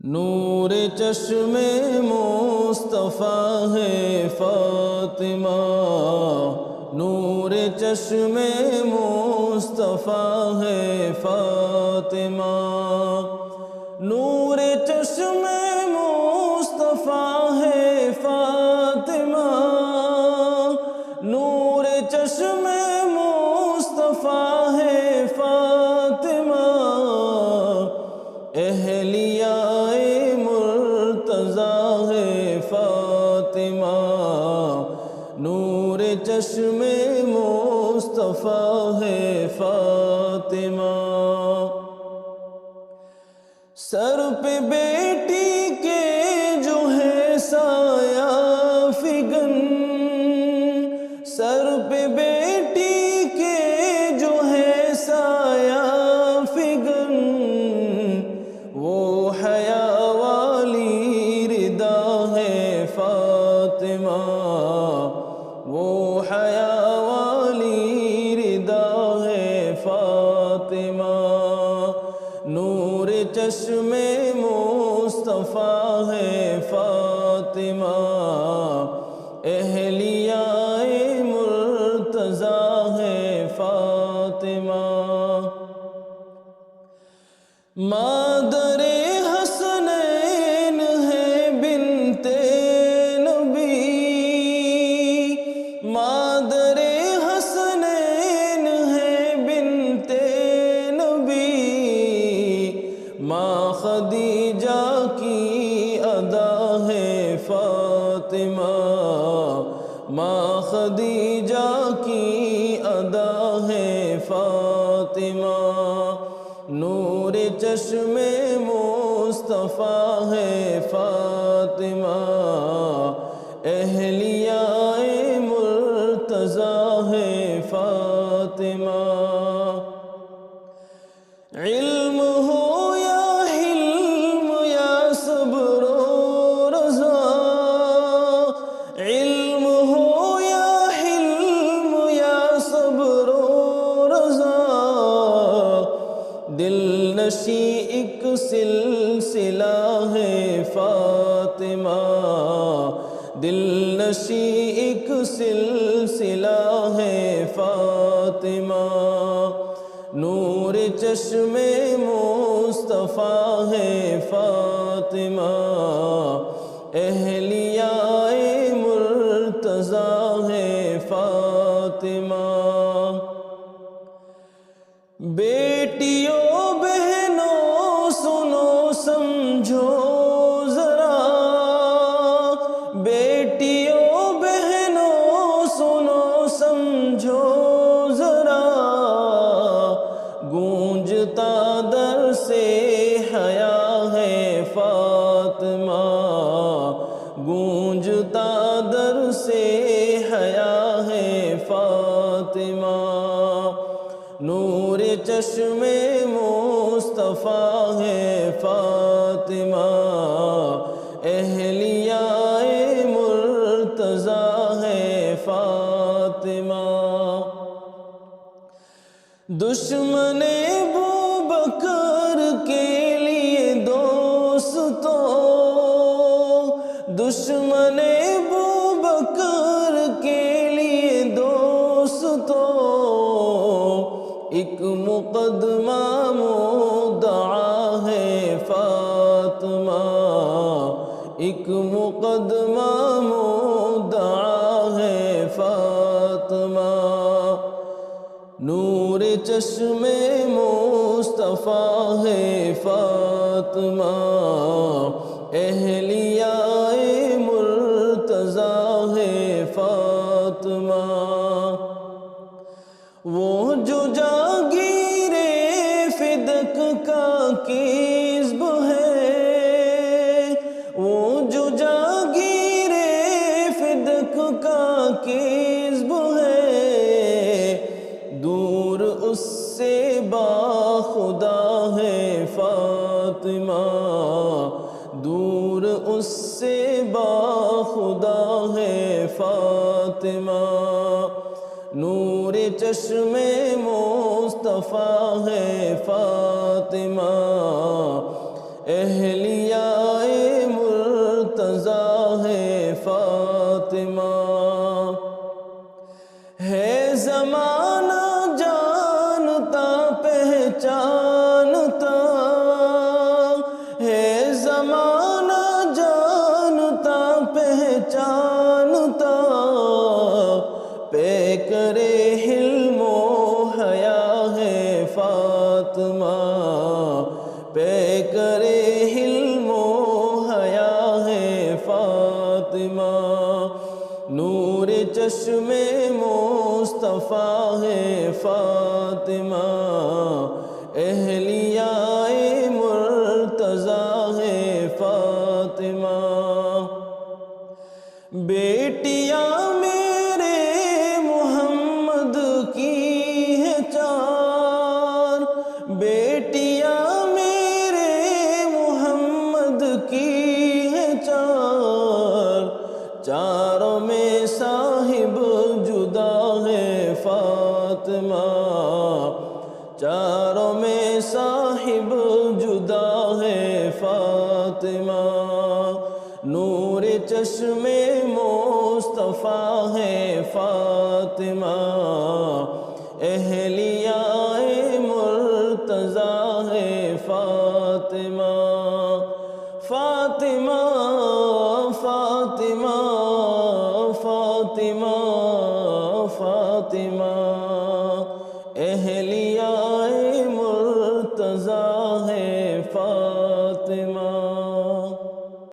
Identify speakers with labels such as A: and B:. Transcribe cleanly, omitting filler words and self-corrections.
A: نور چشم مصطفیٰ ہے فاطمہ، نور چشم مصطفیٰ ہے فاطمہ، نور چشم مصطفیٰ ہے فاطمہ، نور چشم مصطفیٰ ہے فاطمہ، اہلیہ مرتضیٰ ہے فاطمہ، نور چشم مصطفیٰ ہے فاطمہ۔ سر پہ بیٹی کے جو ہے سایہ فگن، سر پہ بیٹی کے جو ہے سایہ فگن، وہ حیا والی ردا ہے فاطمہ، وہ حیا والی ردا ہے فاطمہ، نور چشم مصطفیٰ ہے فاطمہ، اہلیہ مرتضیٰ ہے فاطمہ، مادر حسنین ہے بنت نبی، مادر حسنین ہے بنت نبی، ماں خدیجہ کی ادا ہے فاطمہ، ماں خدیجہ کی ادا ہے فاطمہ، نور چشم مصطفیٰ ہے فاطمہ، اہلیہ مرتضیٰ ہے فاطمہ، علم ہو یا حلم یا صبر و رضا، علم ہو یا حلم یا صبر و رضا، دل نشی ایک سلسلہ ہے فاطمہ، دل نشی ایک سلسلہ ہے فاطمہ، نور چشم مصطفیٰ ہے فاطمہ، اہلیہ مرتضیٰ ہے فاطمہ، بیٹیوں بہنوں سنو سمجھو ذرا، بیٹیوں بہنوں سنو سمجھو ذرا، گونجتا در سے حیا ہے فاطمہ، گونجتا در سے حیا ہے فاطمہ، نور چشم مصطفیٰ ہے فاطمہ، اہلیہ مرتضیٰ ہے فاطمہ، دشمن ابوبکر کے لیے دوستو، دشمن ابوبکر کے لیے دوستو، ایک مقدمہ مدعا ہے فاطمہ، ایک مقدمہ مدعا ہے فاطمہ، نور چشم مصطفیٰ ہے فاطمہ، اہلیہ مرتضیٰ ہے فاطمہ، وہ جو جاگیر فدق کا کسب ہے، وہ جو جاگیر فدق کا کسب ہے، دور اس سے باخدا ہے فاطمہ، دور اس سے باخدا ہے فاطمہ، نور چشم مصطفیٰ ہے فاطمہ، اہلیہ پیکرِ حلم و حیا ہے فاطمہ، نور چشم مصطفیٰ ہے فاطمہ، اہلیاء مرتضیٰ ہے فاطمہ۔ بیٹیاں میرے محمد کی ہے چار، بیٹیاں میرے محمد کی ہے چار، چاروں میں صاحب جدا ہے فاطمہ، چاروں میں صاحب جدا ہے فاطمہ، نور چشم مصطفیٰ ہے فاطمہ، اہلیاء مرتضیٰ ہے فاطمہ۔ فاطمہ فاطمہ فاطمہ